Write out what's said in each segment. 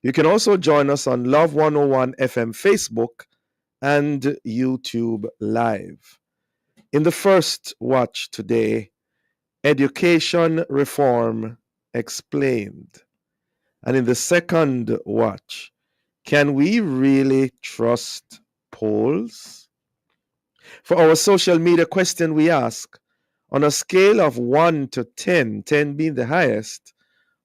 You can also join us on Love 101 FM Facebook and YouTube Live. In the first watch today, Education Reform Explained. And in the second watch, can we really trust polls? For our social media question, we ask, on a scale of 1 to 10, 10 being the highest,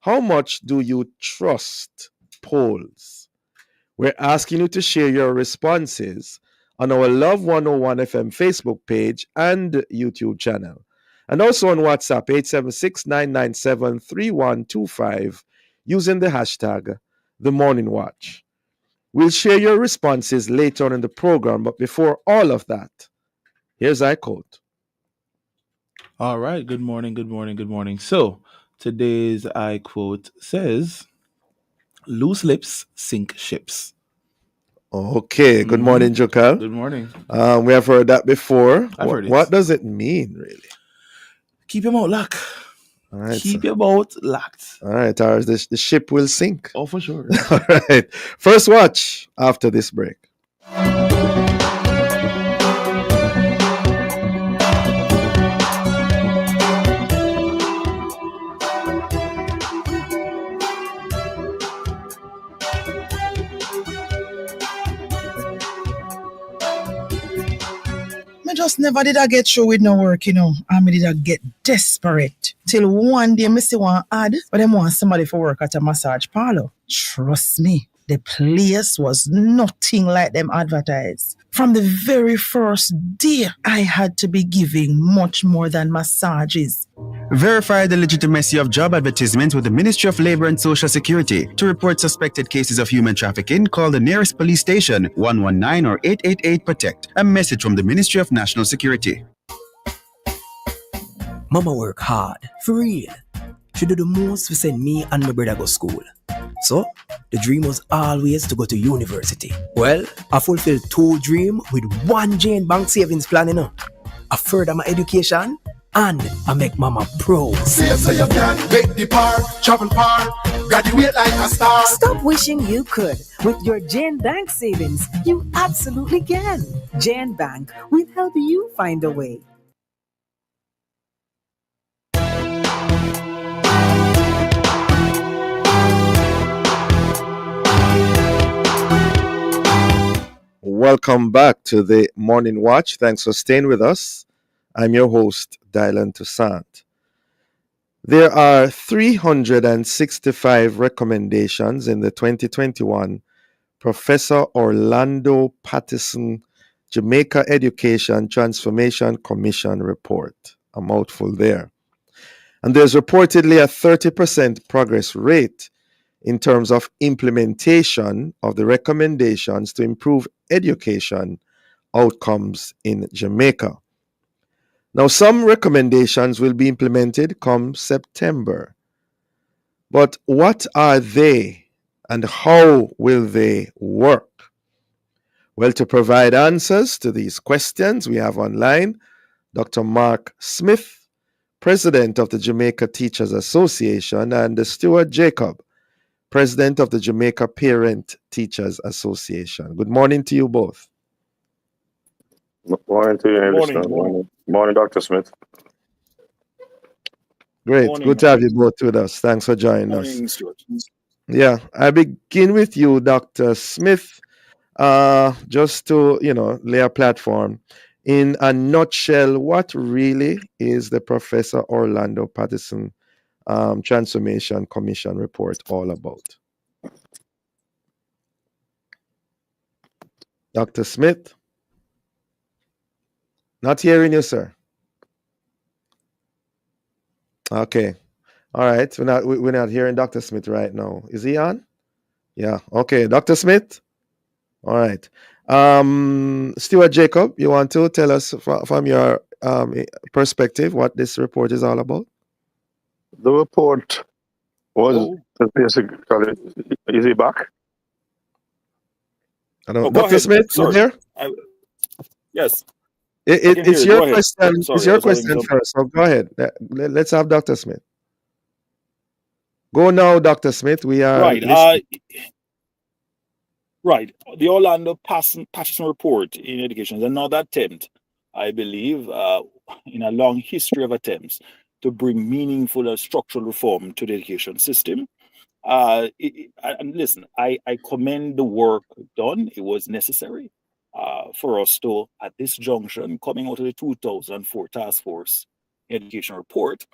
how much do you trust polls? We're asking you to share your responses on our Love 101 FM Facebook page and YouTube channel. And also on WhatsApp, 876-997-3125, using the hashtag The Morning Watch. We'll share your responses later on in the program, but before all of that, here's our quote. All right. Good morning. Good morning. Good morning. So today's I quote says, "Loose lips sink ships." Okay. Good morning, Jokal. Good morning. We have heard that before. I've heard it. What does it mean, really? Keep your mouth locked. All right, Keep your mouth locked. All right, Tars, the ship will sink. Oh, for sure. All right. First watch after this break. Me just never did I get through with no work, I did I get desperate. Till one day me see one ad, but them want somebody for work at a massage parlor. Trust me, the place was nothing like them advertised. From the very first day, I had to be giving much more than massages. Verify the legitimacy of job advertisements with the Ministry of Labor and Social Security. To report suspected cases of human trafficking, call the nearest police station, 119 or 888-PROTECT. A message from the Ministry of National Security. Mama work hard, for real. She do the most to send me and my brother go school. So, the dream was always to go to university. Well, I fulfilled 2 dreams with 1 Jane Bank savings plan, I further my education and I make mama proud. Say so you can make the part, travel far, graduate like a star. Stop wishing you could. With your Jane Bank savings, you absolutely can. Jane Bank will help you find a way. Welcome back to the Morning Watch. Thanks for staying with us. I'm your host, Dylan Toussaint. There are 365 recommendations in the 2021 Professor Orlando Patterson Jamaica Education Transformation Commission report. A mouthful there. And there's reportedly a 30% progress rate in terms of implementation of the recommendations to improve education outcomes in Jamaica. Now, some recommendations will be implemented come September. But what are they and how will they work? Well, to provide answers to these questions, we have online Dr. Mark Smith, President of the Jamaica Teachers Association, and Stuart Jacob, President of the Jamaica Parent Teachers Association. Good morning to you both. Morning to you, morning, Dr. Smith. Great. Good to have you both with us. Thanks for joining us. Yeah, I begin with you, Dr. Smith, just to, lay a platform. In a nutshell, what really is the Professor Orlando Patterson Transformation Commission report all about? Dr. Smith? Not hearing you, sir. Okay. All right. We're not hearing Dr. Smith right now. Is he on? Yeah. Okay. Dr. Smith? All right. Stuart Jacob, you want to tell us from your perspective what this report is all about? The report was basically, is he back? I don't know. Dr. Smith, you there? Yes. It's your question. It's your question first. So go ahead. Let's have Dr. Smith. Go now, Dr. Smith. We are right. Right. The Orlando Patterson report in education is another attempt, I believe, in a long history of attempts to bring meaningful and structural reform to the education system. And listen, I commend the work done. It was necessary for us to, at this junction, coming out of the 2004 Task Force Education Report,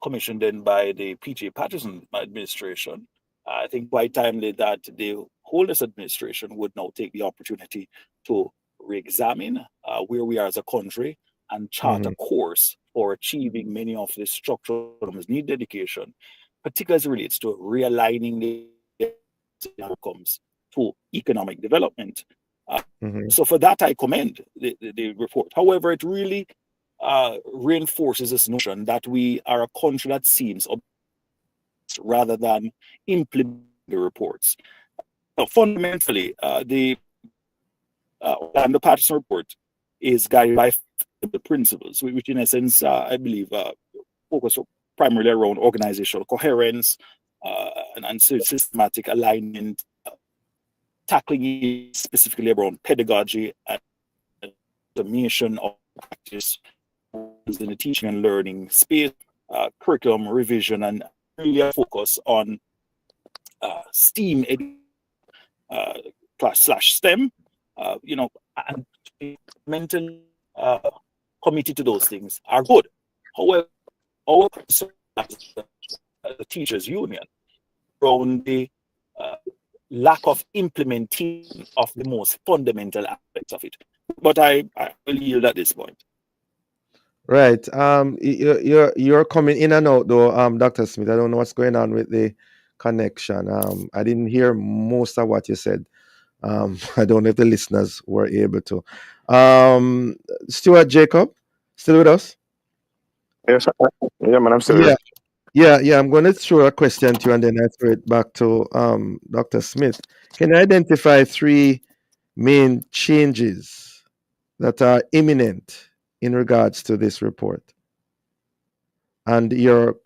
commissioned then by the P.J. Patterson administration. I think quite timely that the Holness administration would now take the opportunity to re-examine where we are as a country and chart a course for achieving many of the structural problems needed education, particularly as it relates to realigning the outcomes to economic development. So for that, I commend the report. However, it really reinforces this notion that we are a country that seems rather than implement the reports. So fundamentally, the Patterson report is guided by the principles, which in essence, I believe, focus primarily around organizational coherence and systematic alignment, tackling specifically around pedagogy and automation of practice in the teaching and learning space, curriculum revision, and really a focus on STEAM slash STEM, and mentally committed to those things are good. However, our concern as the teachers union around the lack of implementation of the most fundamental aspects of it. But I will yield at this point. Right. You're coming in and out though, Dr. Smith. I don't know what's going on with the connection. I didn't hear most of what you said. I don't know if the listeners were able to. Stuart Jacob, still with us? Yes, yeah, man, I'm still Yeah. here. Yeah. I'm going to throw a question to you and then I throw it back to Dr. Smith. Can you identify three main changes that are imminent in regards to this report and your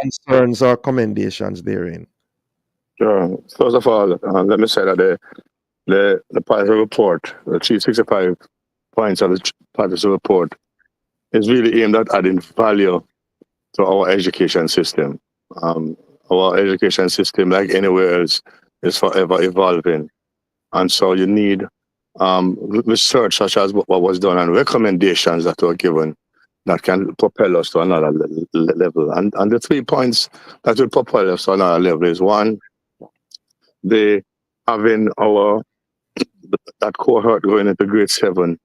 concerns or commendations therein? Sure. First of all, let me say that the Patterson report, the 365 points of the Patterson report, is really aimed at adding value to our education system. Our education system, like anywhere else, is forever evolving. And so you need research such as what was done and recommendations that were given that can propel us to another level. And the 3 points that will propel us to another level is one, having that cohort going into grade 7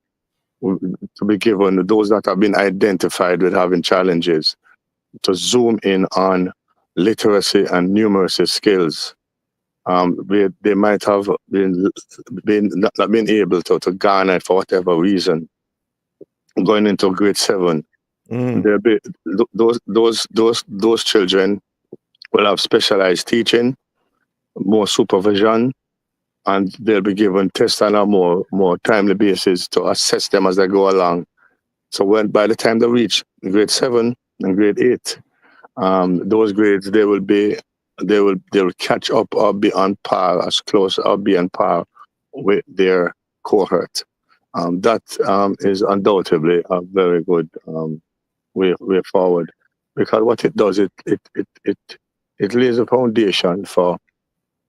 to be given those that have been identified with having challenges to zoom in on literacy and numeracy skills. They might have been not been able to garner for whatever reason going into grade 7. There'll be those children will have specialized teaching, more supervision, and they'll be given tests on a more timely basis to assess them as they go along. So by the time they reach grade 7 and grade 8, those grades they will catch up or be on par, as close or be on par with their cohort. That is undoubtedly a very good way forward, because what it does, it lays a foundation for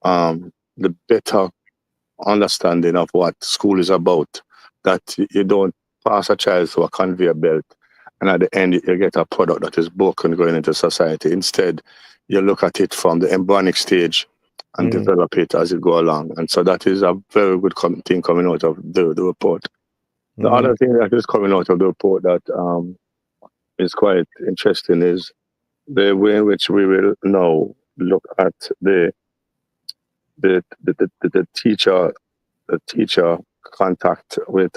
the better understanding of what school is about. That you don't pass a child through a conveyor belt and at the end you get a product that is broken going into society. Instead, you look at it from the embryonic stage and develop it as you go along. And so that is a very good thing coming out of the report. The other thing that is coming out of the report that is quite interesting is the way in which we will now look at the teacher contact with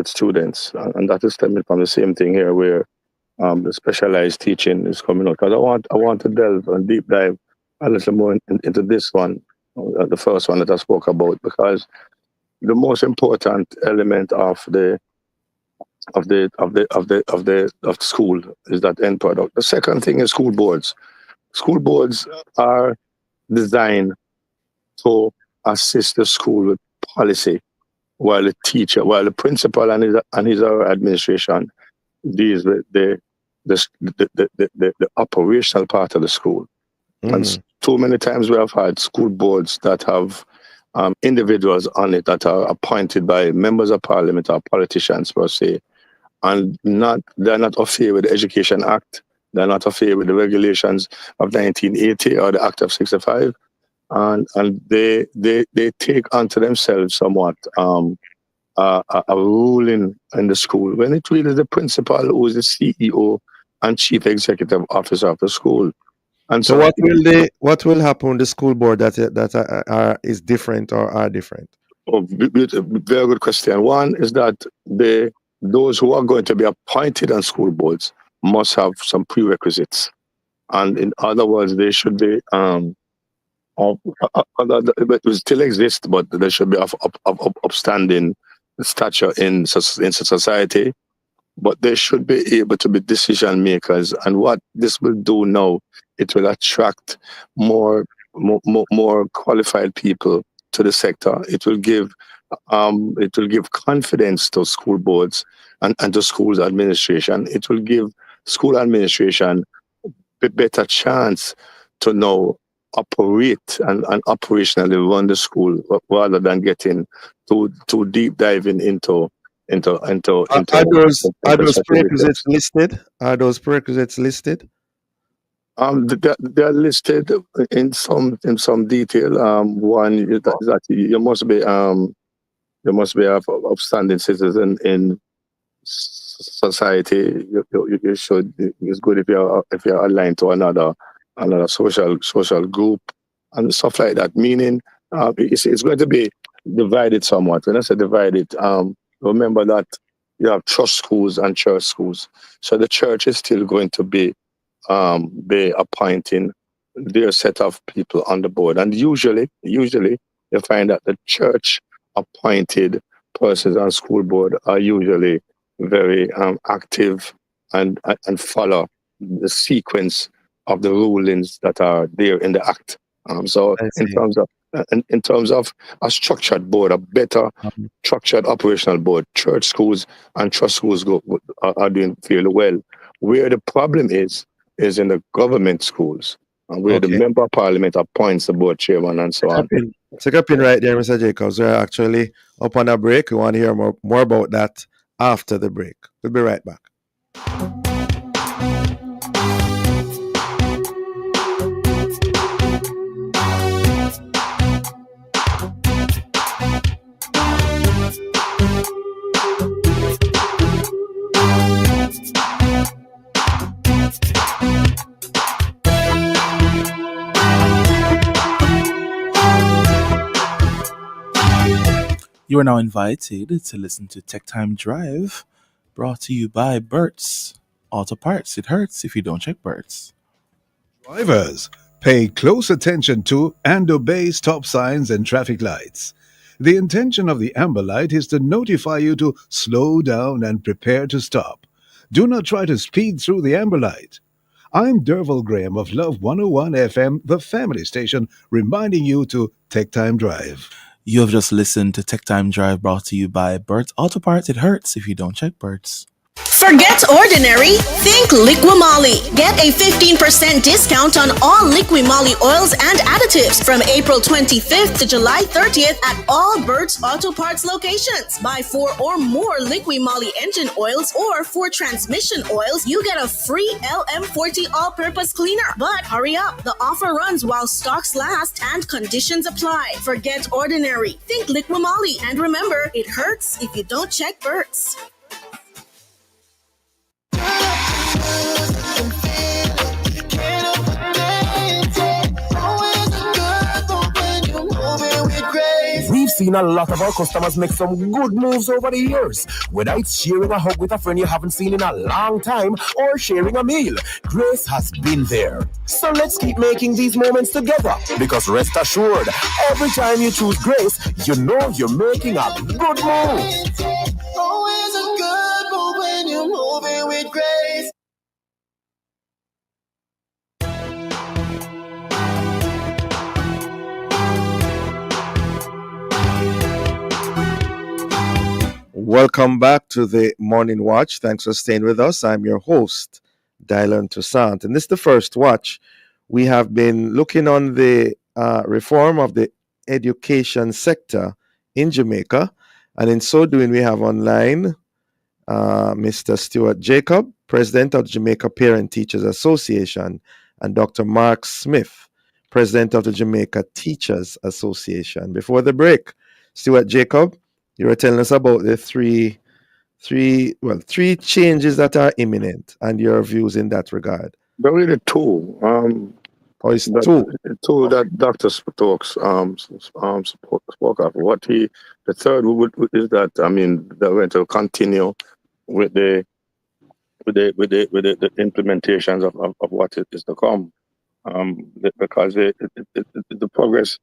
students, and that is stemming from the same thing here, where the specialized teaching is coming out. Because I want to delve and deep dive a little more into this one, the first one that I spoke about, because the most important element of the school is that end product. The second thing is school boards. School boards are designed to assist the school with policy, while the principal and his or her administration deals with the operational part of the school. And too many times we have had school boards that have individuals on it that are appointed by members of parliament or politicians per se, and they're not affair with the Education Act, they're not affair with the regulations of 1980 or the Act of 65, and they take onto themselves somewhat a ruling in the school when it really is the principal who is the CEO and chief executive officer of the school. And So what will happen with the school board that is different or are different? Very good question. One is that those who are going to be appointed on school boards must have some prerequisites, and in other words, they should be it will still exist, but they should be of upstanding stature in society. But they should be able to be decision makers. And what this will do now, it will attract more qualified people to the sector. It will give confidence to school boards and to schools administration. It will give school administration a better chance to now operate and operationally run the school rather than getting too deep diving into Are those prerequisites listed? Are those prerequisites listed? They're listed in some detail. One is that you must be an upstanding citizen in society. You should. It's good if you're aligned to another social group and stuff like that. Meaning, it's going to be divided somewhat. When I say divided, remember that you have trust schools and church schools. So the church is still going to be appointing their set of people on the board. And usually you find that the church appointed persons on school board are usually very active and follow the sequence of the rulings that are there in the act. So in terms of a structured board, a better structured operational board, church schools and trust schools are doing fairly well. Where the problem is in the government schools, where the member of parliament appoints the board chairman and so on. Take a pin right there, Mr. Jacobs. We're actually up on a break. We want to hear more about that after the break. We'll be right back. You are now invited to listen to Tech Time Drive, brought to you by Burt's Auto Parts. It hurts if you don't check Burt's. Drivers, pay close attention to and obey stop signs and traffic lights. The intention of the amber light is to notify you to slow down and prepare to stop. Do not try to speed through the amber light. I'm Derval Graham of Love 101 FM, the family station, reminding you to Tech Time Drive. You have just listened to Tech Time Drive, brought to you by Burt's Auto Parts. It hurts if you don't check Burt's. Forget ordinary, think Liqui-Moly. Get a 15% discount on all Liqui-Moly oils and additives from April 25th to July 30th at all Burt's Auto Parts locations. Buy 4 or more Liqui-Moly engine oils or 4 transmission oils, you get a free LM40 all-purpose cleaner. But hurry up, the offer runs while stocks last and conditions apply. Forget ordinary, think Liqui-Moly, and remember, it hurts if you don't check Burt's. We've seen a lot of our customers make some good moves over the years. Whether it's sharing a hug with a friend you haven't seen in a long time or sharing a meal, Grace has been there. So let's keep making these moments together, because rest assured, every time you choose Grace, you know you're making a good move. Always a good move when you're moving with Grace. Welcome back to the Morning Watch. Thanks for staying with us. I'm your host, Dylan Toussaint. And this is the first watch. We have been looking on the reform of the education sector in Jamaica. And in so doing, we have online Mr. Stuart Jacob, President of the Jamaica Parent Teachers Association, and Dr. Mark Smith, President of the Jamaica Teachers Association. Before the break, Stuart Jacob, you were telling us about the three changes that are imminent and your views in that regard. There are really two. Oh, it's That two. two that Dr. Stokes spoke of. The third is that they're going to continue with the implementations of what is to come. Because the progress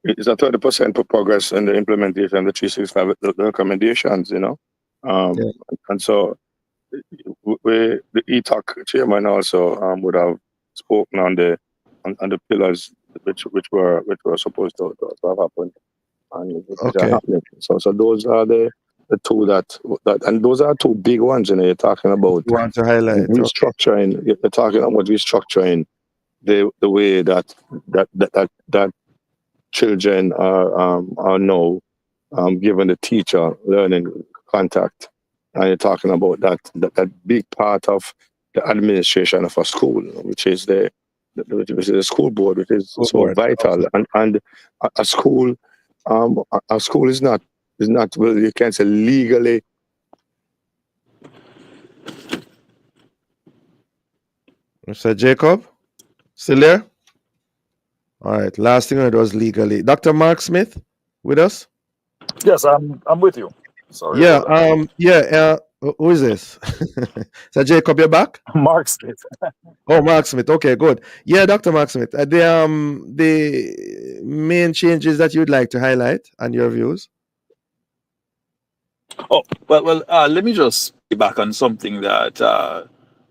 is a 30% for progress in the implementation of the 365 the recommendations, and so the ETOC chairman also would have spoken on the pillars which were supposed to have happened and which are happening. So those are the two that and those are two big ones. You're talking about You want to highlight restructuring. You're talking about restructuring the way that children are now given the teacher learning contact. And you're talking about that big part of the administration of a school, which is the school board, which is so vital. And a school is not well, you can't say legally. Mr. Jacob, still there? All right. Last thing I heard was legally. Dr. Mark Smith, with us? Yes, I'm with you. Sorry. Yeah. Who is this? So Jacob, you're back? Mark Smith. Oh, Mark Smith. Okay, good. Yeah, Dr. Mark Smith. The main changes that you'd like to highlight and your views. Oh, well. Let me just be back on something that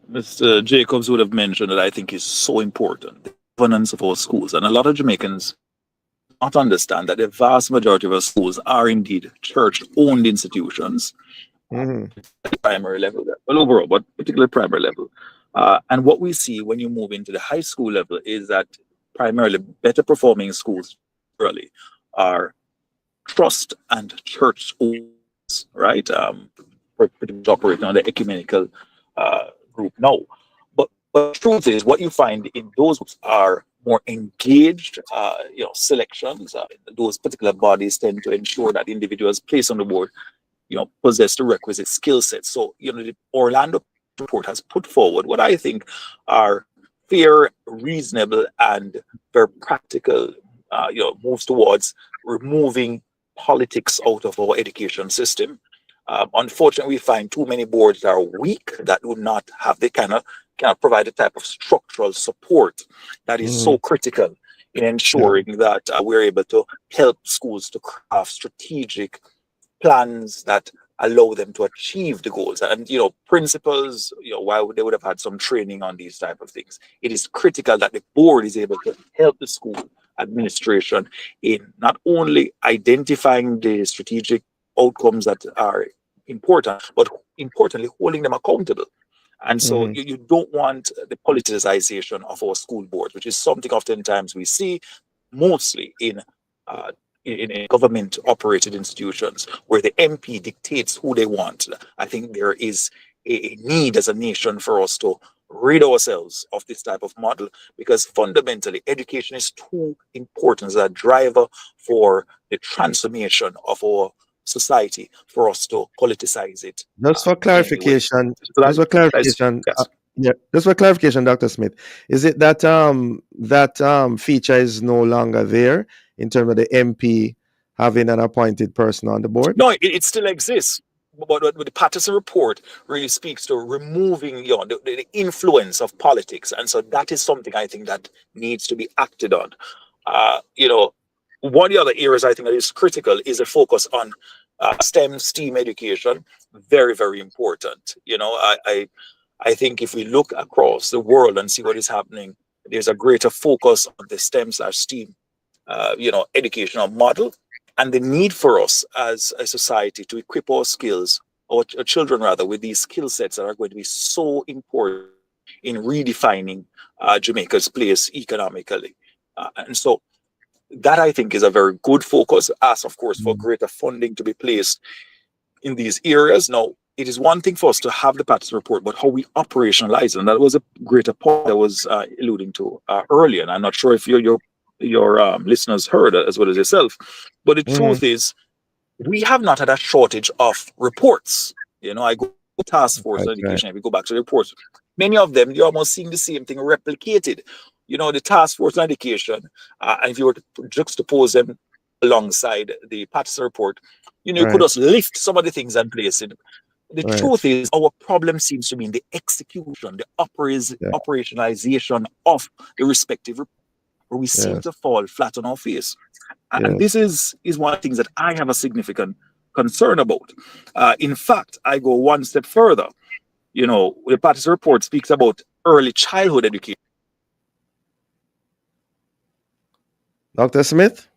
Mr. Jacobs would have mentioned that I think is so important: the governance of our schools. And a lot of Jamaicans not understand that the vast majority of our schools are indeed church-owned institutions. Primary level, well, overall, but particularly primary level. And what we see when you move into the high school level is that primarily better performing schools really are trust and church schools, right? Pretty much operating on the ecumenical group now. But the truth is, what you find in those groups are more engaged, selections. Those particular bodies tend to ensure that individuals placed on the board possess the requisite skill sets. So, the Orlando report has put forward what I think are fair, reasonable, and very practical, moves towards removing politics out of our education system. Unfortunately, we find too many boards that are weak, that do not have the cannot provide the type of structural support that is so critical in ensuring that we're able to help schools to craft strategic plans that allow them to achieve the goals. And principals, while they would have had some training on these type of things, it is critical that the board is able to help the school administration in not only identifying the strategic outcomes that are important, but importantly holding them accountable. And so you don't want the politicization of our school boards, which is something oftentimes we see mostly in government-operated institutions where the MP dictates who they want. I think there is a need as a nation for us to rid ourselves of this type of model, because fundamentally education is too important as a driver for the transformation of our society for us to politicize it. Just for clarification, Just for clarification, Dr. Smith, is it that that feature is no longer there in terms of the MP having an appointed person on the board? No, it still exists. But the Patterson report really speaks to removing the influence of politics. And so that is something I think that needs to be acted on. One of the other areas I think that is critical is a focus on STEM education. Very, very important. I think if we look across the world and see what is happening, there's a greater focus on the STEM/STEAM educational model. and the need for us as a society to equip our skills, our children rather, with these skill sets that are going to be so important in redefining Jamaica's place economically. And so that I think is a very good focus. Ask, of course, for greater funding to be placed in these areas. Now, it is one thing for us to have the Patterson report, but how we operationalize it. And that was a greater point I was alluding to earlier. And I'm not sure if your listeners heard as well as yourself. But the Mm-hmm. truth is, we have not had a shortage of reports. I go to task force Right, on right, education, and we go back to the reports. Many of them, you're almost seeing the same thing replicated. The task force on education, and if you were to juxtapose them alongside the Patterson report, you could right, just lift some of the things and place it. The right. truth is, our problem seems to be in the execution, the Yeah, operationalization of the respective report, where we seem yes, to fall flat on our face. And yes. this is one of the things that I have a significant concern about. In fact, I go one step further. The Patterson report speaks about early childhood education. Dr. Smith,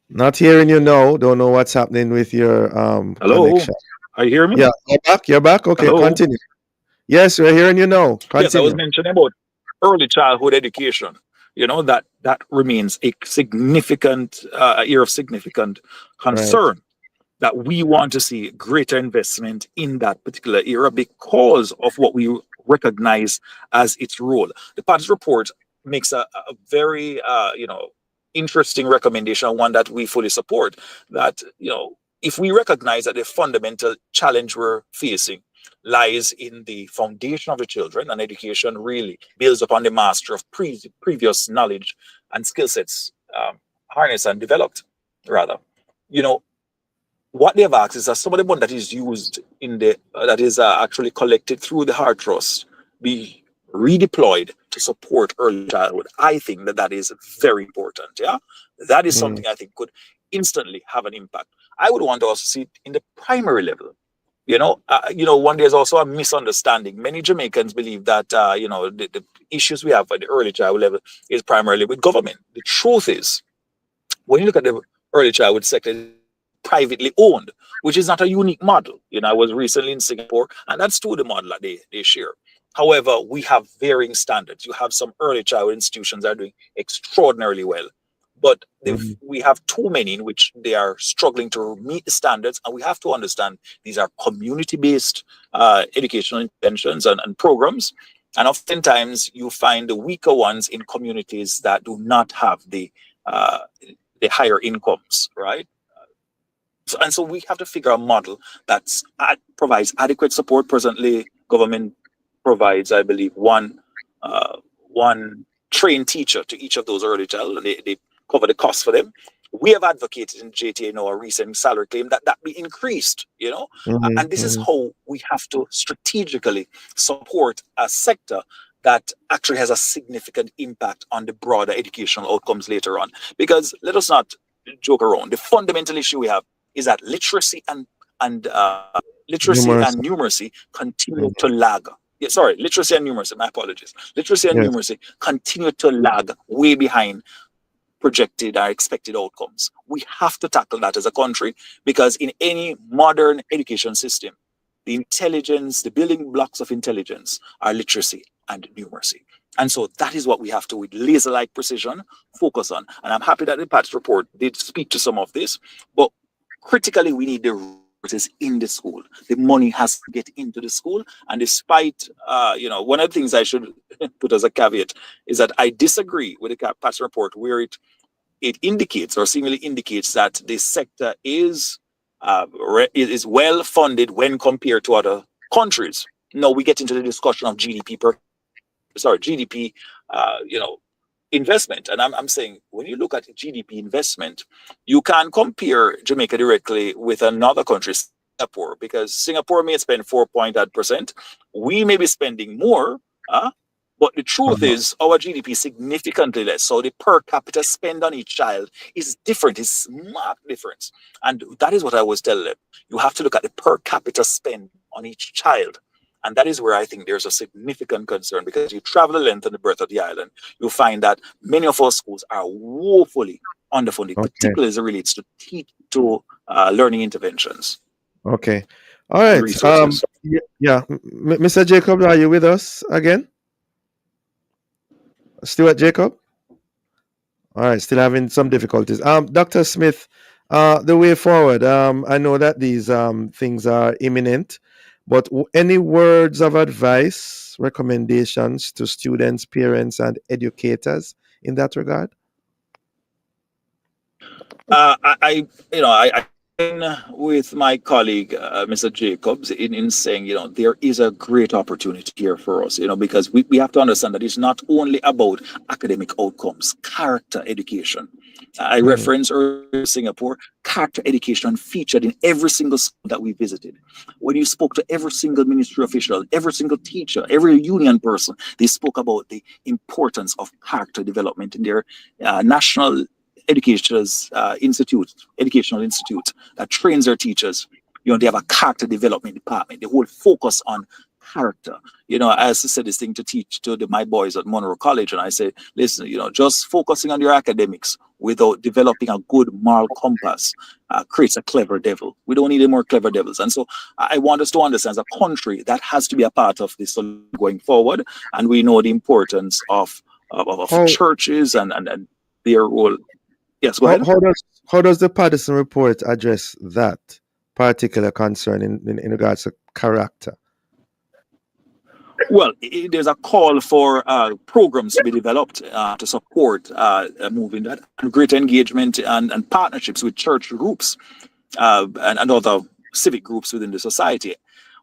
not hearing you now. Don't know what's happening with your Hello, connection. are you hearing me? Yeah, you're back. You're back. Okay, Hello. continue. Yes, we're hearing you now. Yes, I was Continue. mentioning about early childhood education. That remains a significant area of significant Right. concern. That we want to see greater investment in that particular area because of what we recognize as its role. The Patterson report makes a very interesting recommendation, one that we fully support. That if we recognize that the fundamental challenge we're facing lies in the foundation of the children, and education really builds upon the master of previous knowledge and skill sets harnessed and developed, rather. You know, what they have asked is that some of the money that is used in the that is actually collected through the Heart Trust be redeployed to support early childhood. I think that is very important. Yeah, that is Mm, something I think could instantly have an impact. I would want to also see it in the primary level. One there's also a misunderstanding. Many Jamaicans believe that the issues we have at the early childhood level is primarily with government. The truth is, when you look at the early childhood sector, privately owned, which is not a unique model. I was recently in Singapore, and that's still the model that they share. However, we have varying standards. You have some early childhood institutions that are doing extraordinarily well, but mm, we have too many in which they are struggling to meet the standards, and we have to understand these are community-based educational interventions and programs. And oftentimes, you find the weaker ones in communities that do not have uh, the higher incomes, right? So we have to figure out a model that provides adequate support. Presently, government provides, I believe, one trained teacher to each of those early child, and they cover the cost for them. We have advocated in JTA a recent salary claim that be increased, mm, and this is mm. how we have to strategically support a sector that actually has a significant impact on the broader educational outcomes later on. Because let us not joke around. The fundamental issue we have is that literacy Numerous. and numeracy continue Mm, to lag. Yeah, sorry, literacy and numeracy. My apologies. Literacy and yes. numeracy continue to lag way behind projected or expected outcomes. We have to tackle that as a country because in any modern education system, the building blocks of intelligence are literacy and numeracy. And so that is what we have to, with laser-like precision, focus on. And I'm happy that the Pat's report did speak to some of this, but critically, we need the resources in the school. The money has to get into the school. And despite, one of the things I should put as a caveat is that I disagree with the Pat's report where it indicates or seemingly indicates that this sector is well funded when compared to other countries. No, we get into the discussion of GDP, investment. And I'm saying when you look at GDP investment, you can compare Jamaica directly with another country, Singapore, because Singapore may spend 4.8%. We may be spending more, but the truth Uh-huh. is our GDP is significantly less. So the per capita spend on each child is different, it's marked difference. And that is what I always tell them. You have to look at the per capita spend on each child. And that is where I think there's a significant concern because you travel the length and the breadth of the island, you'll find that many of our schools are woefully underfunding, Okay. particularly as it relates to learning interventions Okay. All and right. resources. Mr. Jacob, are you with us again? Stuart Jacob? All right, still having some difficulties. Dr. Smith, the way forward, I know that these things are imminent, but any words of advice, recommendations to students, parents, and educators in that regard? I with my colleague, Mr. Jacobs, in saying, there is a great opportunity here for us, because we have to understand that it's not only about academic outcomes, character education. I referenced earlier Singapore, character education featured in every single school that we visited. When you spoke to every single ministry official, every single teacher, every union person, they spoke about the importance of character development in their national educational institute that trains their teachers. They have a character development department. They will focus on character. I also said this thing to teach to my boys at Monroe College, and I say, listen, just focusing on your academics without developing a good moral compass creates a clever devil. We don't need any more clever devils. And so I want us to understand, as a country, that has to be a part of this going forward. And we know the importance of churches and their role. Yes, go ahead. How does the Patterson report address that particular concern in regards to character? Well, there's a call for programs to be developed to support moving that, and greater engagement and partnerships with church groups and other civic groups within the society.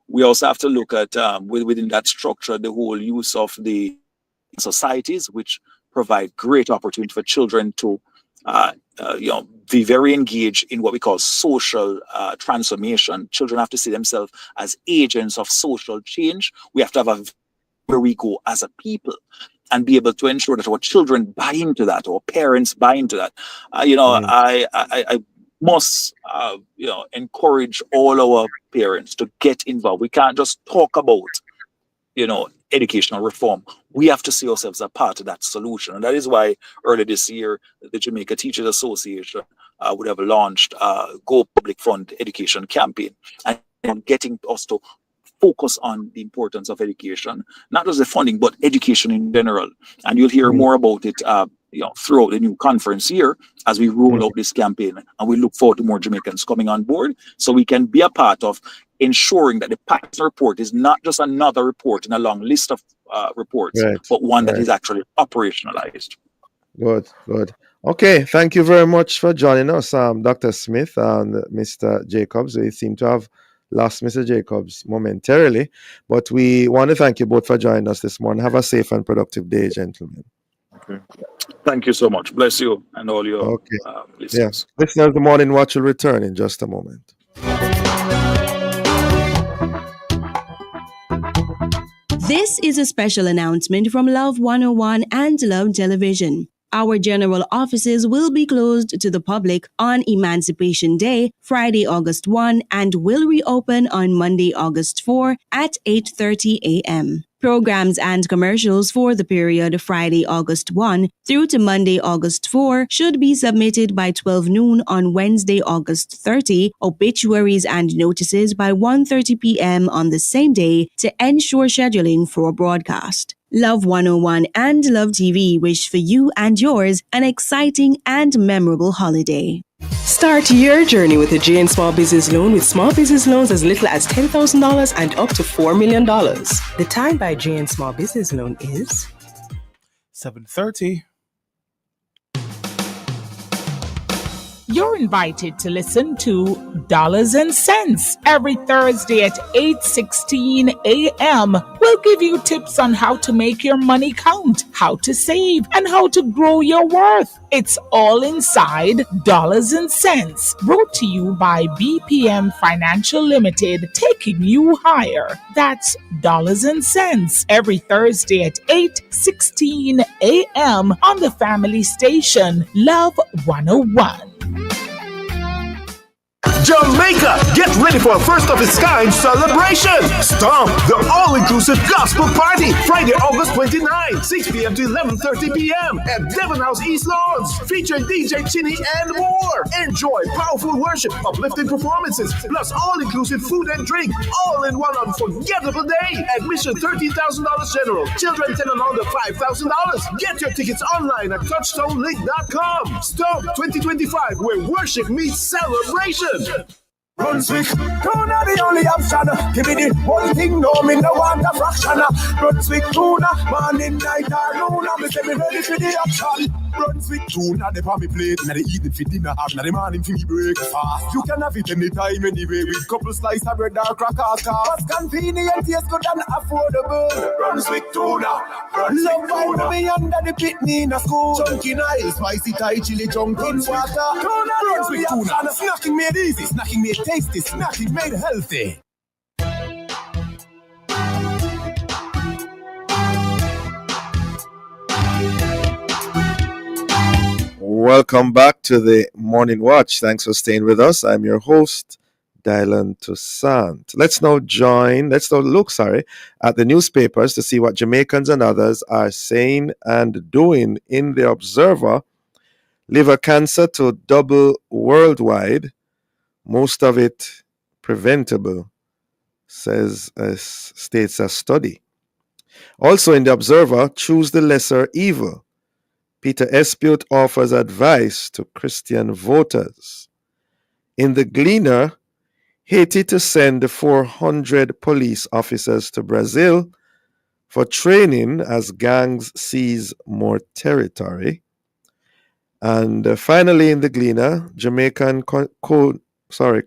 We also have to look at within that structure the whole use of the societies, which provide great opportunity for children to be very engaged in what we call social transformation. Children have to see themselves as agents of social change. We have to have where we go as a people and be able to ensure that our children buy into that, our parents buy into that. I must encourage all our parents to get involved. We can't just talk about educational reform. We have to see ourselves as part of that solution. And that is why earlier this year, the Jamaica Teachers Association would have launched Go Public Fund Education campaign, and getting us to focus on the importance of education, not just the funding, but education in general. And you'll hear more about it throughout the new conference here as we roll out this campaign. And we look forward to more Jamaicans coming on board so we can be a part of ensuring that the Patterson report is not just another report in a long list of reports, but one that is actually operationalized. Good. Okay, thank you very much for joining us, Dr. Smith and Mr. Jacobs. We seem to have lost Mr. Jacobs momentarily, but we want to thank you both for joining us this morning. Have a safe and productive day, gentlemen. Okay. Thank you so much. Bless you and all your listeners. Yeah. Listeners, the Morning Watch will return in just a moment. This is a special announcement from Love 101 and Love Television. Our general offices will be closed to the public on Emancipation Day, Friday, August 1, and will reopen on Monday, August 4 at 8:30 a.m. Programs and commercials for the period Friday, August 1 through to Monday, August 4 should be submitted by 12 noon on Wednesday, August 30, obituaries and notices by 1:30 p.m. on the same day to ensure scheduling for broadcast. Love 101 and Love TV wish for you and yours an exciting and memorable holiday. Start your journey with a JN Small Business Loan with small business loans as little as $10,000 and up to $4 million. The time by JN Small Business Loan is 7:30. You're invited to listen to Dollars and Cents every Thursday at 8:16 a.m. We'll give you tips on how to make your money count, how to save, and how to grow your worth. It's all inside Dollars and Cents, brought to you by BPM Financial Limited, taking you higher. That's Dollars and Cents every Thursday at 8:16 a.m. on the family station, Love 101. Jamaica. Get ready for a first of its kind celebration. Stomp, the all-inclusive gospel party, Friday, August 29, 6 p.m. to 11:30 p.m. at Devon House East Lawns, featuring DJ Chinny and more. Enjoy powerful worship, uplifting performances, plus all-inclusive food and drink, all in one unforgettable day. Admission $13,000 general. Children 10 and under $5,000. Get your tickets online at touchstownlink.com. Stomp 2025, where worship meets celebration. Brunswick, tuna the only option. Give me the whole thing, no, me no want a fraction. Brunswick tuna, morning, night, or noon. Me say me ready for the action. Brunswick tuna, they on me plate. Now they eating for dinner, now they morning for me breakfast. You can have it anytime, anyway, with couple slices of bread or crackers. What's convenient, taste good and affordable. Brunswick tuna, love tuna. Me under the pitney in a school. Chunky nice, spicy Thai chili, chunk in water. Tuna, Brunswick tuna. Snacking made easy, snacking made tasty, snacking made healthy. Welcome back to the Morning Watch. Thanks for staying with us. I'm your host, Dylan Toussaint. Let's now look at the newspapers to see what Jamaicans and others are saying and doing in the Observer. Liver cancer to double worldwide. Most of it preventable, states a study. Also in the Observer, choose the lesser evil. Peter Espute offers advice to Christian voters. In the Gleaner, Haiti to send 400 police officers to Brazil for training as gangs seize more territory. And finally in the Gleaner, Jamaican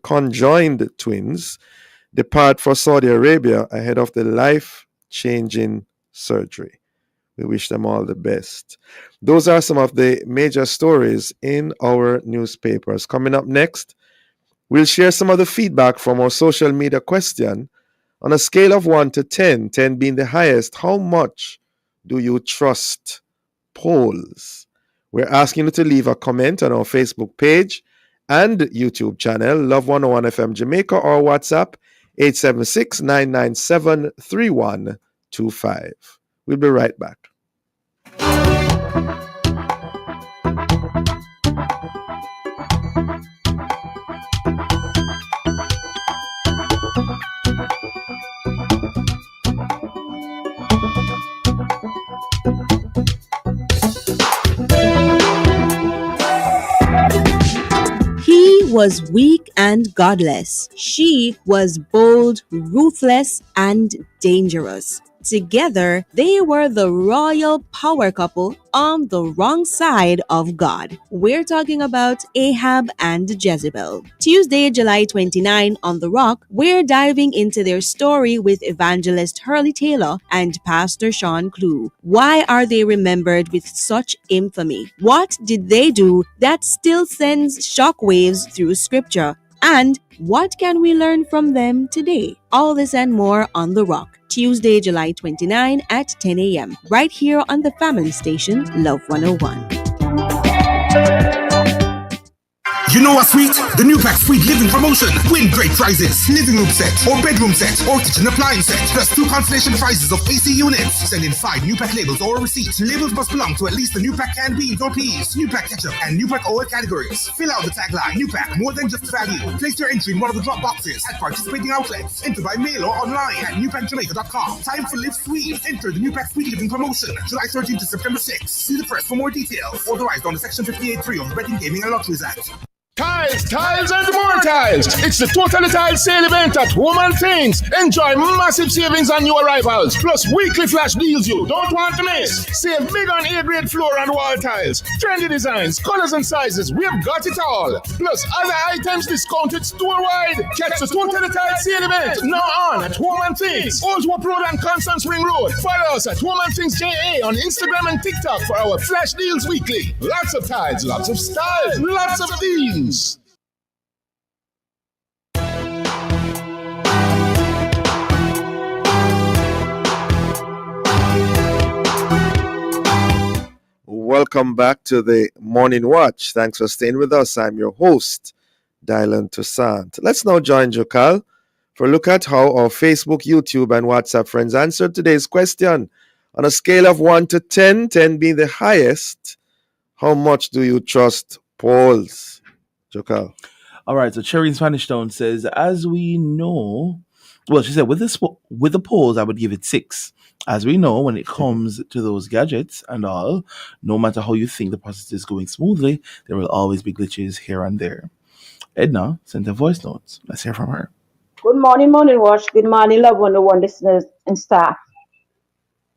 conjoined twins depart for Saudi Arabia ahead of the life-changing surgery. We wish them all the best. Those are some of the major stories in our newspapers. Coming up next, we'll share some of the feedback from our social media question. On a scale of 1 to 10, 10 being the highest, how much do you trust polls? We're asking you to leave a comment on our Facebook page and YouTube channel, Love 101 FM Jamaica, or WhatsApp 876-997-3125. We'll be right back. He was weak and godless. She was bold, ruthless, and dangerous. Together, they were the royal power couple on the wrong side of God. We're talking about Ahab and Jezebel. Tuesday, July 29 on The Rock, we're diving into their story with evangelist Hurley Taylor and Pastor Sean Clue. Why are they remembered with such infamy? What did they do that still sends shockwaves through scripture? And what can we learn from them today? All this and more on The Rock. Tuesday, July 29 at 10 a.m. right here on the family station, Love 101. You know what's sweet? The new pack Sweet Living promotion. Win great prizes. Living room set, or bedroom set, or kitchen appliance set, plus 2 consolation prizes of AC units. Send in 5 new pack labels or receipts. Labels must belong to at least the new pack canned beans or peas, new pack ketchup, and new pack oil categories. Fill out the tagline, new pack, more than just value. Place your entry in one of the drop boxes at participating outlets. Enter by mail or online at newpackjamaica.com. Time for Live Sweet. Enter the new pack Sweet Living promotion, July 13th to September 6th. See the press for more details. Authorized under Section 58.3 of the Betting, Gaming and Lotteries Act. Tiles, and more tiles. It's the Totally Tiles sale event at Woman Things. Enjoy massive savings on new arrivals, plus weekly flash deals you don't want to miss. Save big on A-grade floor and wall tiles. Trendy designs, colors and sizes, we've got it all. Plus other items discounted store-wide. Catch the Totally Tiles sale event now on at Woman Things, Oldsworth Road and Constance Ring Road. Follow us at Woman Things JA on Instagram and TikTok for our flash deals weekly. Lots of tiles, lots of styles, lots of deals. Welcome back to the Morning Watch. Thanks for staying with us. I'm your host, Dylan Toussaint. Let's now join Jokal for a look at how our Facebook, YouTube, and WhatsApp friends answered today's question. On a scale of 1 to 10, 10 being the highest, how much do you trust polls? Jokal. All right, so Cherry in Spanish Town says, as we know, well, she said, with the polls, I would give it 6. As we know, when it comes to those gadgets and all, no matter how you think the process is going smoothly, there will always be glitches here and there. Edna sent a voice note. Let's hear from her. Good morning, Morning Watch. Good morning, Love 101 listeners and staff.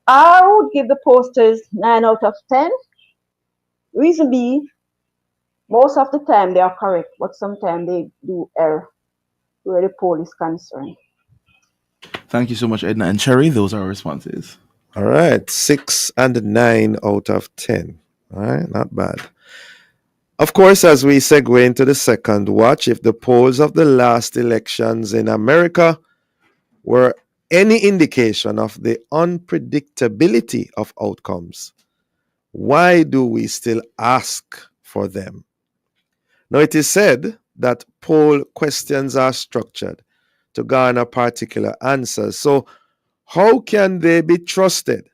I would give the posters 9 out of 10. Reason being, most of the time they are correct, but sometimes they do error where the poll is concerned. Thank you so much, Edna. And Cherry, those are our responses. All right, 6 and 9 out of 10. All right, not bad. Of course, as we segue into the second watch, if the polls of the last elections in America were any indication of the unpredictability of outcomes, why do we still ask for them? Now, it is said that poll questions are structured to garner particular answers. So, how can they be trusted?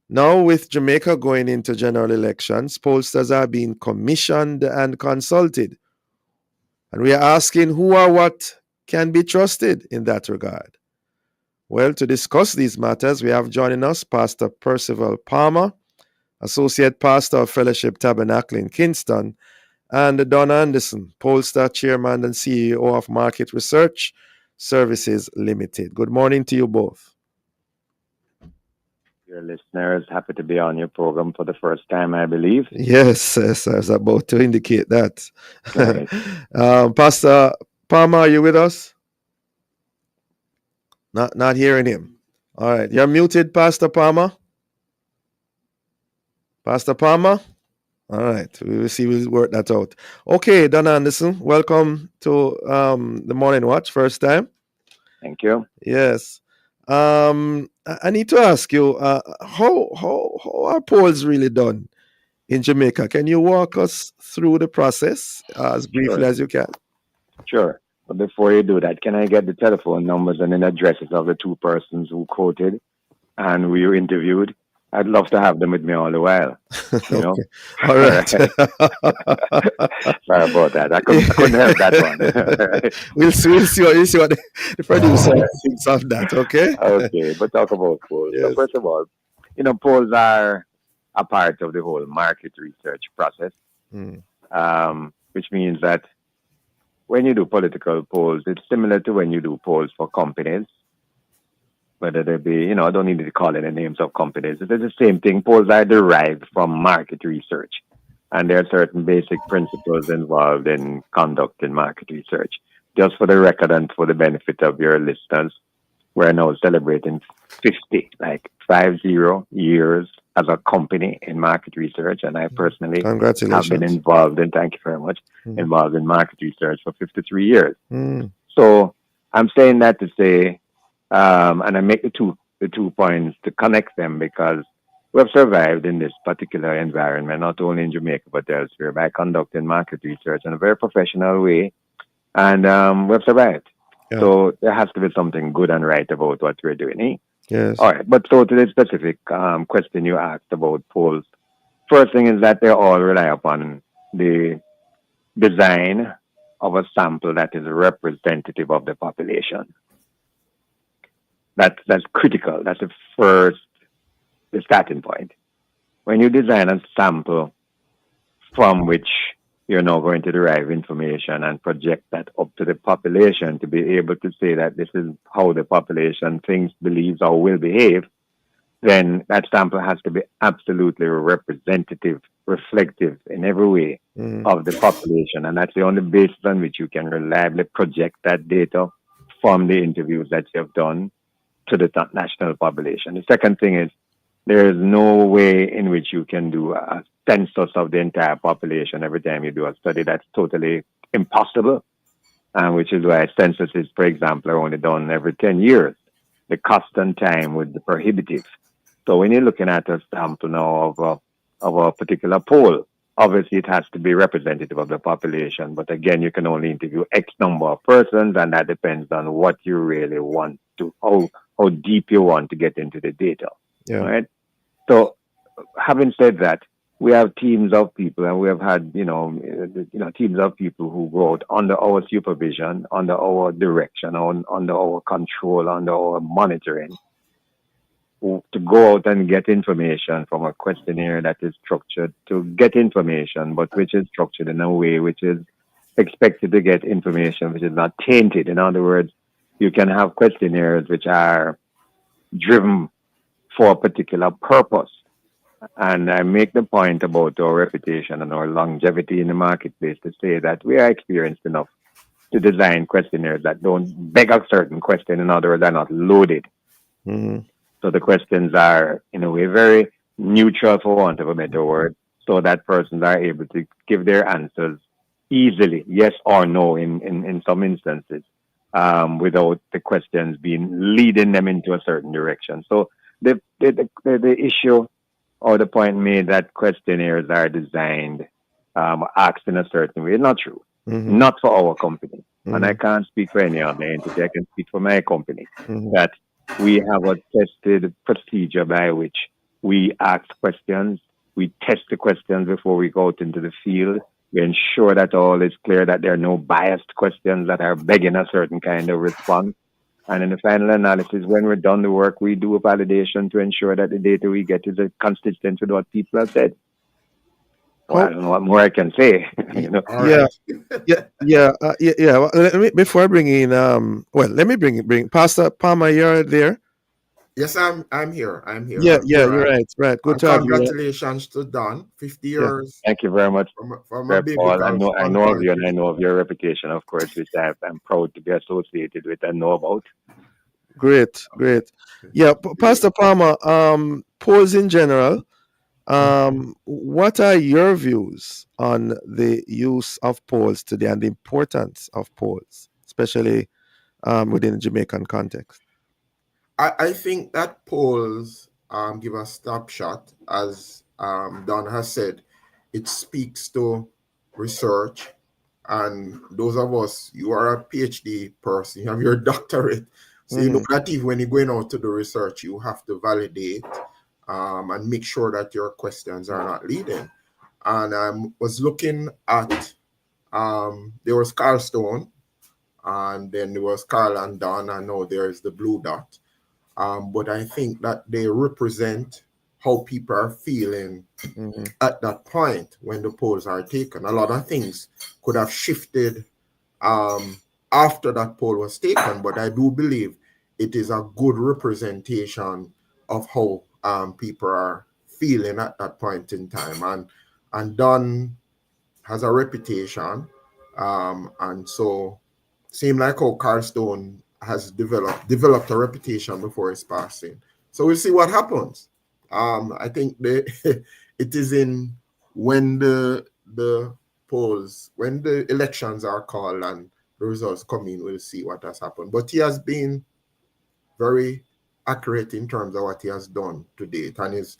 Now, with Jamaica going into general elections, pollsters are being commissioned and consulted. And we are asking who or what can be trusted in that regard. Well, to discuss these matters, we have joining us Pastor Percival Palmer, Associate Pastor of Fellowship Tabernacle in Kingston, and Don Anderson, pollster, Chairman, and CEO of Market Research Services Limited. Good morning to you both. Your listeners, happy to be on your program for the first time, I believe. Yes, I was about to indicate that. Right. Pastor Palmer, are you with us? Not hearing him. All right, you're muted, Pastor Palmer. Pastor Palmer? All right, we will see, we'll work that out. Okay, Don Anderson, welcome to the Morning Watch, first time. Thank you. Yes. I need to ask you, how are polls really done in Jamaica? Can you walk us through the process as briefly as you can? Sure. But before you do that, can I get the telephone numbers and then addresses of the two persons who quoted and we were interviewed? I'd love to have them with me all the while. You know? All right. Sorry about that. I couldn't help that one. We'll see what the producer thinks of that, okay? Okay, but talk about polls. Yes. So first of all, polls are a part of the whole market research process, which means that when you do political polls, it's similar to when you do polls for companies, whether they be, I don't need to call it the names of companies. It's the same thing. Polls are derived from market research. And there are certain basic principles involved in conducting market research. Just for the record and for the benefit of your listeners, we're now celebrating 50 years as a company in market research. And I personally have been involved in, thank you very much, involved in market research for 53 years. So I'm saying that to say, and I make the two points to connect them because we have survived in this particular environment, not only in Jamaica, but elsewhere, by conducting market research in a very professional way. And we have survived. Yeah. So there has to be something good and right about what we're doing. Eh? Yes. All right. But so to the specific question you asked about polls, first thing is that they all rely upon the design of a sample that is representative of the population. That's critical. That's the starting point. When you design a sample from which you're now going to derive information and project that up to the population to be able to say that this is how the population thinks, believes, or will behave, then that sample has to be absolutely representative, reflective in every way of the population. And that's the only basis on which you can reliably project that data from the interviews that you have done to the national population. The second thing is there is no way in which you can do a census of the entire population every time you do a study. That's totally impossible, which is why censuses, for example, are only done every 10 years. The cost and time would be prohibitive. So when you're looking at a sample now of a particular poll, obviously it has to be representative of the population. But again, you can only interview X number of persons, and that depends on what you really want to, how deep you want to get into the data. Yeah. Right. So, having said that, we have teams of people, and we have had, teams of people who go out under our supervision, under our direction, under our control, under our monitoring, to go out and get information from a questionnaire that is structured to get information, but which is structured in a way which is expected to get information which is not tainted. In other words, you can have questionnaires which are driven for a particular purpose. And I make the point about our reputation and our longevity in the marketplace to say that we are experienced enough to design questionnaires that don't beg a certain question. In other words, they're not loaded. Mm-hmm. So the questions are, in a way, very neutral, for want of a better word, so that persons are able to give their answers easily, yes or no, in some instances, without the questions leading them into a certain direction. So the issue or the point made that questionnaires are designed, asked in a certain way, not true. Mm-hmm. Not for our company. Mm-hmm. And I can't speak for any other entity. I can speak for my company. Mm-hmm. That we have a tested procedure by which we ask questions. We test the questions before we go out into the field. We ensure that all is clear, that there are no biased questions that are begging a certain kind of response. And in the final analysis, when we're done the work, we do a validation to ensure that the data we get is consistent with what people have said. Well, I don't know what more I can say. Yeah. Well, before I bring in, let me bring Pastor Palmer. You're there. Yes, I'm here. Yeah, you're right. Good to have you. Congratulations to Don. 50 years. Thank you very much, from a baby Paul. I know of you, and I know of your reputation, of course, which I'm proud to be associated with and know about. Great. Yeah, Pastor Palmer. Polls in general. What are your views on the use of polls today and the importance of polls, especially within the Jamaican context? I think that polls give a snapshot, as Don has said. It speaks to research, and those of us, you are a PhD person, you have your doctorate, so you know that even when you're going out to do research, you have to validate and make sure that your questions are not leading. And I was looking at, there was Carl Stone, and then there was Carl and Don, and now there's the blue dot. But I think that they represent how people are feeling at that point when the polls are taken. A lot of things could have shifted after that poll was taken, but I do believe it is a good representation of how people are feeling at that point in time. And Don has a reputation, and so seem like how Carl Stone has developed a reputation before his passing. So we'll see what happens. I think it is in when the polls, when the elections are called and the results come in, we'll see what has happened. But he has been very accurate in terms of what he has done to date, and his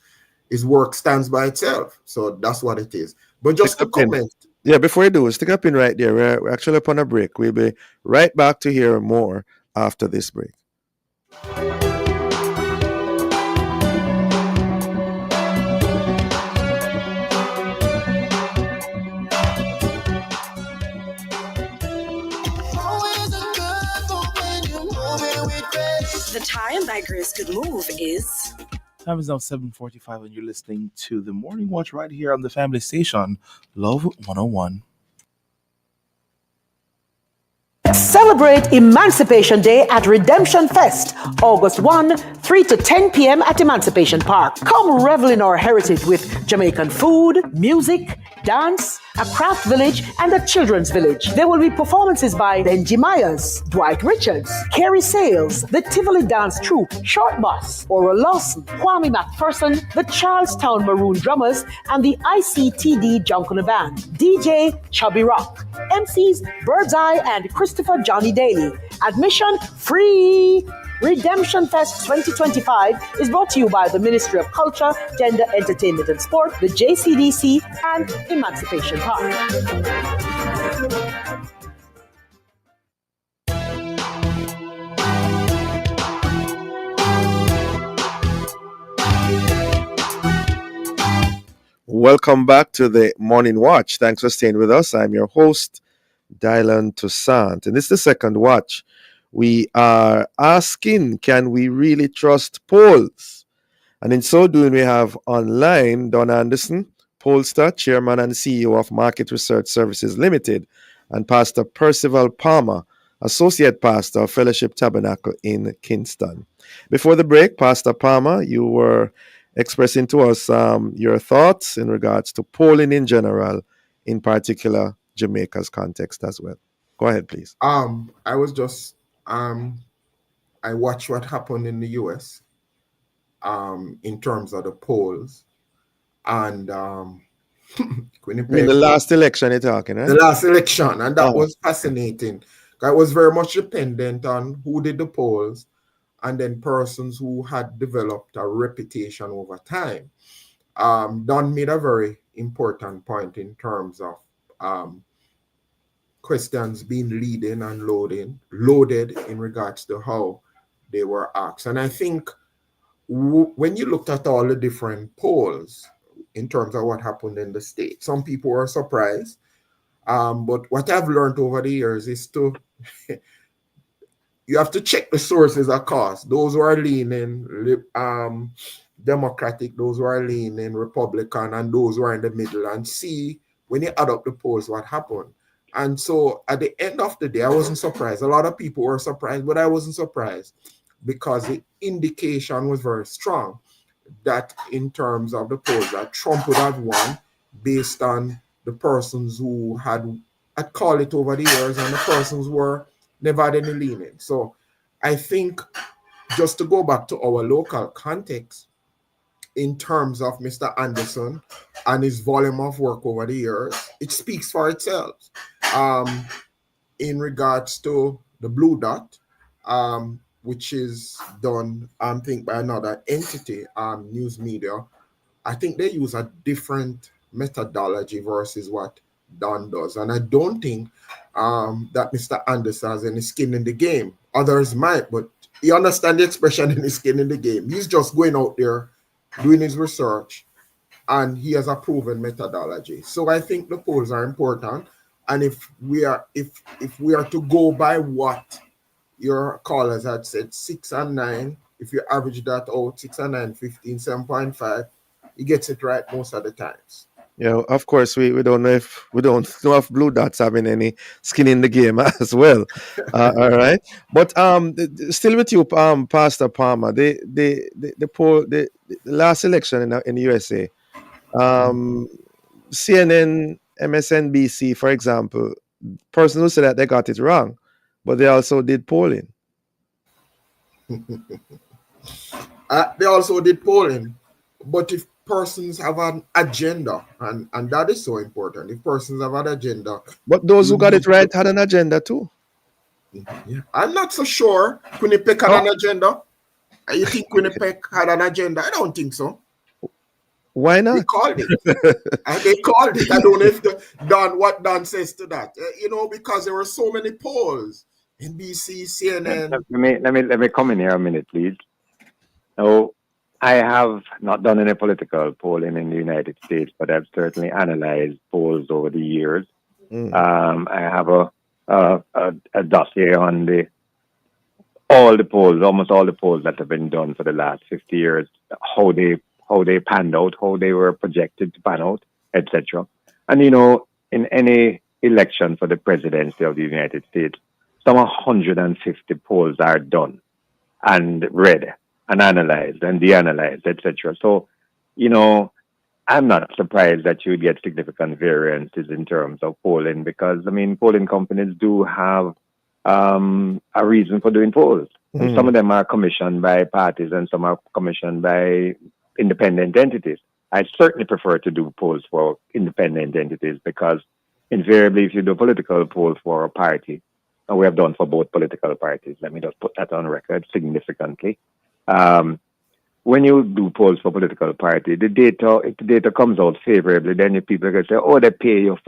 work stands by itself. So that's what it is. But just to comment. Yeah, before you do, stick up in right there. We're actually up on a break. We'll be right back to hear more after this break. The time that Grace could move is... Time is now 7:45 and you're listening to The Morning Watch right here on the family station, Love 101. Celebrate Emancipation Day at Redemption Fest, August 1, 3 to 10 p.m. at Emancipation Park. Come revel in our heritage with Jamaican food, music, dance, a craft village, and a children's village. There will be performances by Benji Myers, Dwight Richards, Kerry Sales, the Tivoli Dance Troupe, Short Bus, Oral Lawson, Kwame McPherson, the Charlestown Maroon Drummers, and the ICTD Junction Band. DJ Chubby Rock. MCs Bird's Eye and Christopher Johnny Daly. Admission free. Redemption Fest 2025 is brought to you by the Ministry of Culture, Gender, Entertainment and Sport, the JCDC, and Emancipation Park. Welcome back to the Morning Watch. Thanks for staying with us. I'm your host, Dylan Toussaint. And this is the second watch. We are asking, can we really trust polls? And in so doing, we have online Don Anderson, pollster, chairman and CEO of Market Research Services Limited, and Pastor Percival Palmer, associate pastor of Fellowship Tabernacle in Kingston. Before the break, Pastor Palmer, you were expressing to us your thoughts in regards to polling in general, in particular Jamaica's context as well. Go ahead, please. I was just I watched what happened in the US in terms of the polls, and Winnipeg, I mean, the last election you're talking, right? the last election, and that was fascinating. It was very much dependent on who did the polls, and then persons who had developed a reputation over time. Don made a very important point in terms of questions being leading and loaded in regards to how they were asked. And I think when you looked at all the different polls in terms of what happened in the state, some people were surprised. But what I've learned over the years is to you have to check the sources, of course. Those who are leaning Democratic, those who are leaning Republican, and those who are in the middle, and see when you add up the polls what happened. And so at the end of the day, I wasn't surprised. A lot of people were surprised, but I wasn't surprised because the indication was very strong that in terms of the polls that Trump would have won based on the persons who had called it over the years and the persons who were never had any leaning. So I think just to go back to our local context, in terms of Mr. Anderson and his volume of work over the years, it speaks for itself. In regards to the Blue Dot, which is done, I think, by another entity, News Media, I think they use a different methodology versus what Don does. And I don't think that Mr. Anderson has any skin in the game. Others might, but you understand the expression in his skin in the game. He's just going out there, doing his research, and he has a proven methodology. So I think the polls are important. And if we are to go by what your callers had said, 6 and 9, if you average that out, 6 and 9, 15, 7.5, he gets it right most of the times. Yeah, of course, we don't know if Blue Dots having any skin in the game as well. All right, but still with you, Pastor Palmer. The poll, the last election in the USA, CNN, MSNBC, for example, persons who said that they got it wrong, but they also did polling. They also did polling, but if persons have an agenda, and that is so important. If persons have an agenda, but those who got it right had an agenda too. Yeah. I'm not so sure Winnipeg had an agenda. You think Winnipeg had an agenda? I don't think so. Why not? They called it. They called it. I don't know if what Don says to that. Because there were so many polls. NBC, CNN. Let me come in here a minute, please. Now, I have not done any political polling in the United States, but I've certainly analyzed polls over the years. I have a dossier on almost all the polls that have been done for the last 50 years, how they panned out, how they were projected to pan out, etc. And in any election for the presidency of the United States, some 150 polls are done and read and analyzed and de-analyzed, etc. So, I'm not surprised that you would get significant variances in terms of polling because, polling companies do have a reason for doing polls. And some of them are commissioned by parties and some are commissioned by independent entities. I certainly prefer to do polls for independent entities because invariably if you do a political poll for a party, and we have done for both political parties. Let me just put that on record significantly. Um, when you do polls for political party, the data, if the data comes out favorably, then your people are going to say, oh, they pay you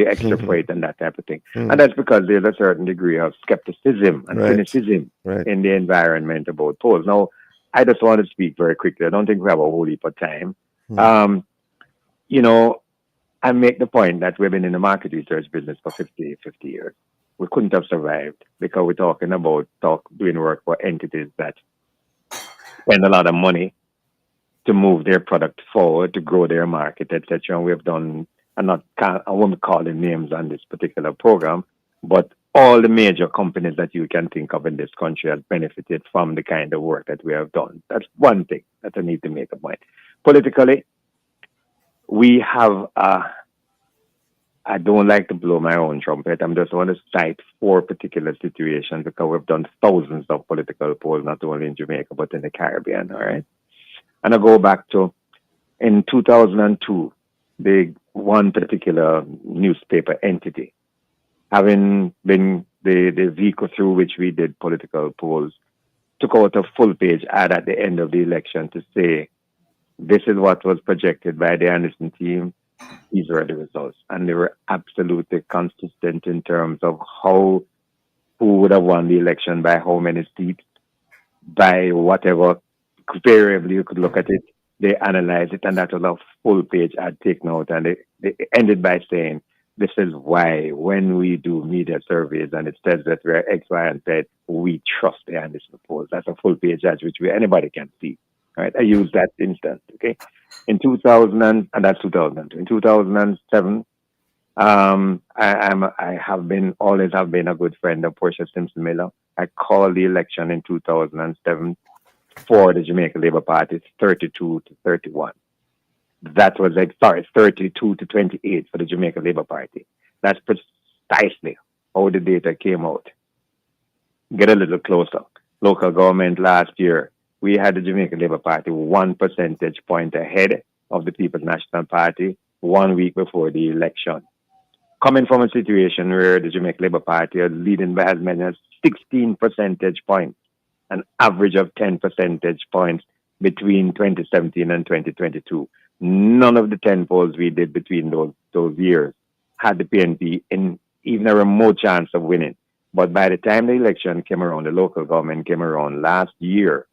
extra for it and that type of thing. And that's because there's a certain degree of skepticism and Right. cynicism Right. in the environment about polls. Now, I just want to speak very quickly. I don't think we have a whole heap of time. Um, you know, I make the point that we've been in the market research business for 50 years. We couldn't have survived because we're talking about doing work for entities that spend a lot of money to move their product forward, to grow their market, etc. And we've done, I won't call the names on this particular program, but all the major companies that you can think of in this country have benefited from the kind of work that we have done. That's one thing that I need to make a point. Politically, we have, I don't like to blow my own trumpet. I'm just want to cite 4 particular situations because we've done thousands of political polls, not only in Jamaica, but in the Caribbean, all right? And I go back to, in 2002, the one particular newspaper entity, having been the vehicle through which we did political polls, took out a full-page ad at the end of the election to say, this is what was projected by the Anderson team. These were the results. And they were absolutely consistent in terms of who would have won the election by how many seats, by whatever variably you could look at it. They analyzed it, and that was a full-page ad taken out. And they ended by saying, this is why when we do media surveys and it says that we're X, Y, and Z, we trust the Anderson polls. That's a full-page ad which anybody can see. Right? I use that instance, okay? In 2000, and that's 2002. In 2007, I always have been a good friend of Portia Simpson Miller. I called the election in 2007 for the Jamaica Labour Party, 32 to 31. That was 32 to 28 for the Jamaica Labour Party. That's precisely how the data came out. Get a little closer. Local government last year, we had the Jamaica Labour Party 1 percentage point ahead of the People's National Party 1 week before the election. Coming from a situation where the Jamaica Labour Party are leading by as many as 16 percentage points, an average of 10 percentage points between 2017 and 2022. None of the 10 polls we did between those years had the PNP in even a remote chance of winning. But by the time the election came around, the local government came around last year,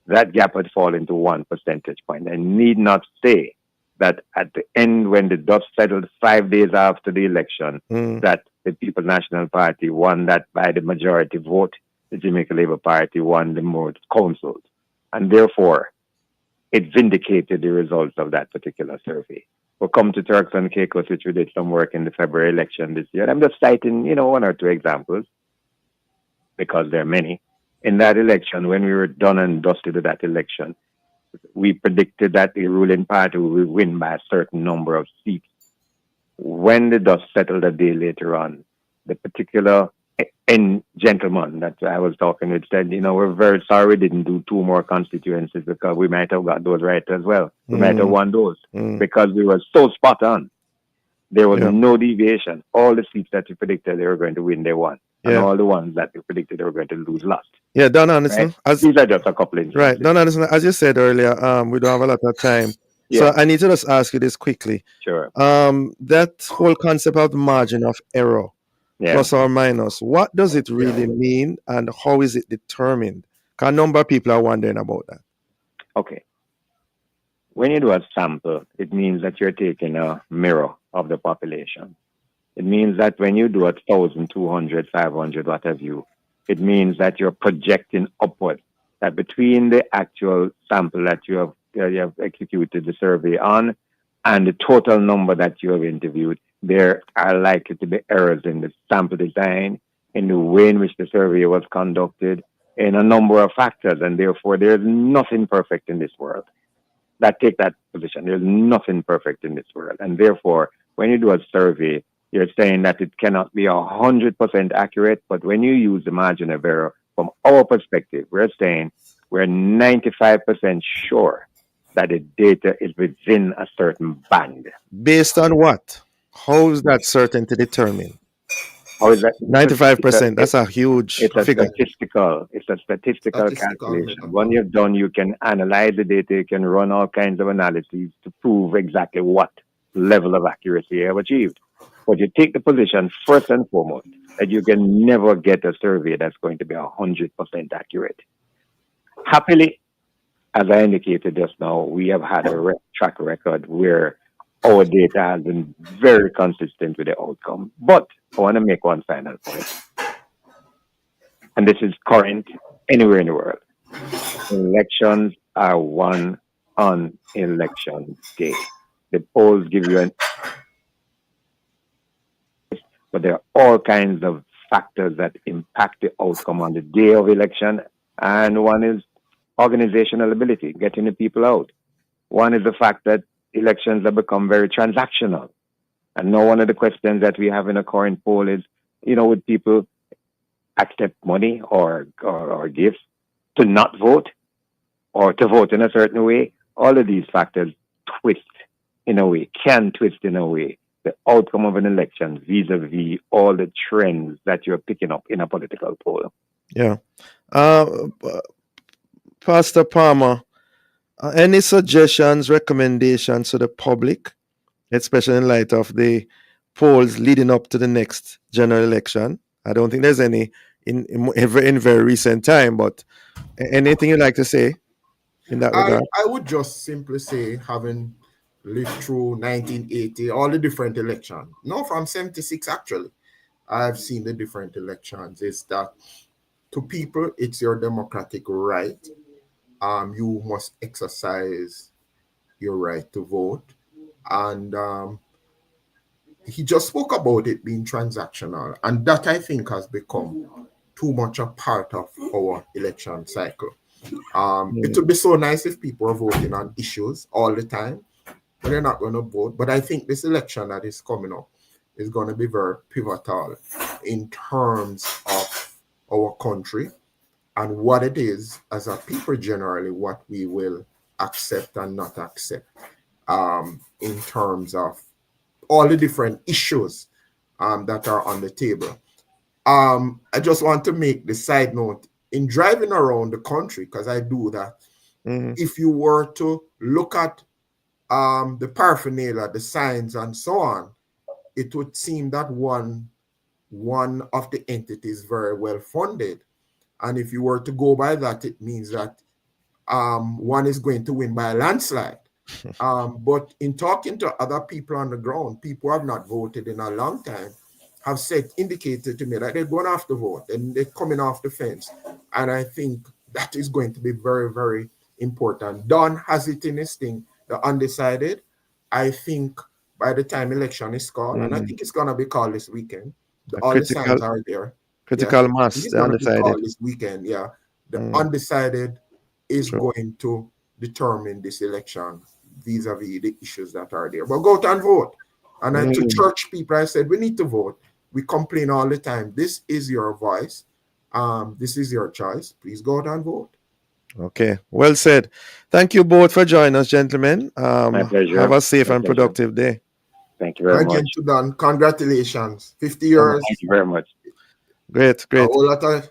that gap had fallen to 1 percentage point. I need not say that at the end, when the dust settled 5 days after the election, that the People's National Party won that by the majority vote. The Jamaica Labour Party won the most councils. And therefore, it vindicated the results of that particular survey. We'll come to Turks and Caicos, which we did some work in the February election this year. I'm just citing, 1 or 2 examples, because there are many. In that election, when we were done and dusted with that election, we predicted that the ruling party would win by a certain number of seats. When the dust settled a day later on, the particular gentleman that I was talking with said, we're very sorry we didn't do 2 more constituencies because we might have got those right as well. We might have won those because we were so spot on. There was no deviation. All the seats that we predicted they were going to win, they won. And all the ones that we predicted they were going to lose, lost. Yeah, Don Anderson. Right? These are just a couple of instances. Right, Don Anderson, as you said earlier, we don't have a lot of time. So I need to just ask you this quickly. Sure. That whole concept of the margin of error, plus or minus, what does it really mean and how is it determined? Because a number of people are wondering about that. Okay. When you do a sample, it means that you're taking a mirror of the population. It means that when you do 1,000, 200, 500, what have you, it means that you're projecting upward. That between the actual sample that you have executed the survey on and the total number that you have interviewed, there are likely to be errors in the sample design, in the way in which the survey was conducted, in a number of factors, and therefore there's nothing perfect in this world. Take that position. There's nothing perfect in this world. And therefore, when you do a survey, you're saying that it cannot be 100% accurate, but when you use the margin of error, from our perspective, we're saying we're 95% sure that the data is within a certain band. Based on what? How is that certain to determine? Or is that 95%. That's a huge it's a figure. statistical calculation. When you've done, you can analyze the data, you can run all kinds of analyses to prove exactly what level of accuracy you have achieved. But you take the position first and foremost that you can never get a survey that's going to be 100% accurate. Happily, as I indicated just now, we have had a track record where our data has been very consistent with the outcome. But I want to make one final point, and this is current anywhere in the world. Elections are won on election day. The polls give you but there are all kinds of factors that impact the outcome on the day of election, and one is organizational ability, getting the people out. One is the fact that elections have become very transactional. And now one of the questions that we have in a current poll is, would people accept money or gifts to not vote or to vote in a certain way? All of these factors can twist in a way the outcome of an election vis-a-vis all the trends that you're picking up in a political poll. Yeah. Pastor Palmer, any suggestions, recommendations to the public, especially in light of the polls leading up to the next general election? I don't think there's any in very recent time, but anything you'd like to say in that regard? I would just simply say, having lived through 1980, all the different elections, no, from 76 actually, I've seen the different elections, is that to people, it's your democratic right. You must exercise your right to vote. And he just spoke about it being transactional. And that, I think, has become too much a part of our election cycle. It would be so nice if people are voting on issues all the time, but they're not going to vote. But I think this election that is coming up is going to be very pivotal in terms of our country and what it is as a people generally, what we will accept and not accept in terms of all the different issues that are on the table. I just want to make the side note, in driving around the country, because I do that, if you were to look at the paraphernalia, the signs and so on, it would seem that one of the entities very well funded. And if you were to go by that, it means that one is going to win by a landslide. But in talking to other people on the ground, people who have not voted in a long time, have indicated to me that they're going to have to vote and they're coming off the fence. And I think that is going to be very, very important. Don has it in his thing, the undecided. I think by the time election is called, and I think it's going to be called this weekend, all the signs are there. Critical mass, it's the going to be undecided. called this weekend, yeah. The undecided is going to determine this election vis-a-vis the issues that are there. But go out and vote. And to church people, I said, we need to vote. We complain all the time. This is your voice. This is your choice. Please go out and vote. Okay, well said. Thank you both for joining us, gentlemen. My pleasure. Have a safe and productive day. Thank you very much. Again to Don, congratulations. 50 years. Thank you very much. Great. A whole lot of,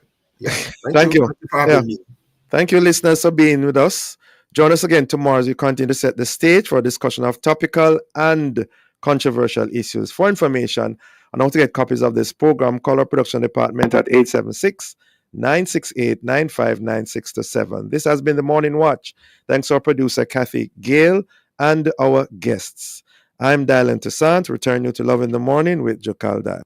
Thank you. for having me. Thank you, listeners, for being with us. Join us again tomorrow as we continue to set the stage for a discussion of topical and controversial issues. For information on how to get copies of this program, call our production department at 876-968-9596-7. This has been the Morning Watch. Thanks to our producer, Kathy Gale, and our guests. I'm Dylan Toussaint, returning you to Love in the Morning with Jokal Dial.